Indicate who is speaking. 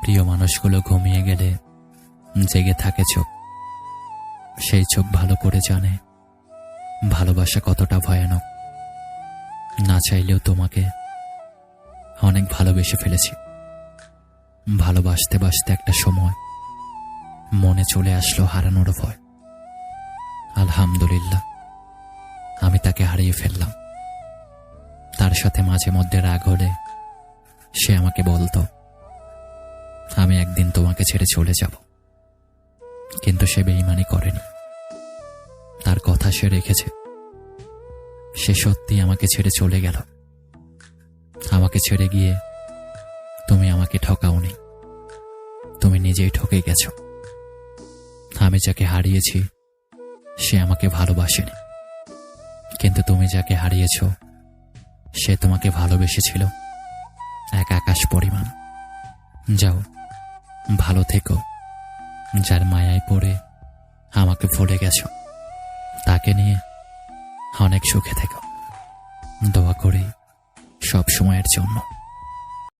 Speaker 1: প্রিয় মানুষগুলো ঘুমিয়ে গেলে জেগে থাকে চোখ। সেই চোখ ভালো করে জানে ভালোবাসা কতটা ভয়ানক। না চাইলেও তোমাকে অনেক ভালোবেসে ফেলেছি। ভালোবাসতে বাসতে একটা সময় মনে চলে আসলো হারানোর ভয়। আলহামদুলিল্লাহ, আমি তাকে হারিয়ে ফেললাম। তার সাথে মাঝে মধ্যে রাগ হলে সে আমাকে বলতো, আমি একদিন তোমাকে ছেড়ে চলে যাব। কিন্তু সে বেঈমানি করেনি, তার কথা সে রেখেছে। সে সত্যি আমাকে ছেড়ে চলে গেল। আমাকে ছেড়ে গিয়ে তুমি আমাকে ঠকাওনি, তুমি নিজেই ঠকে গেছ। আমি যাকে হারিয়েছি সে আমাকে ভালোবাসেনি, কিন্তু তুমি যাকে হারিয়েছ সে তোমাকে ভালোবেসেছিল এক আকাশ পরিমাণ। যাও, ভালো থেকো। যার মায়ায় পড়ে আমাকে ভুলে গেছ, তাকে নিয়ে অনেক সুখে থেকো। দোয়া করি সব সময়ের জন্য।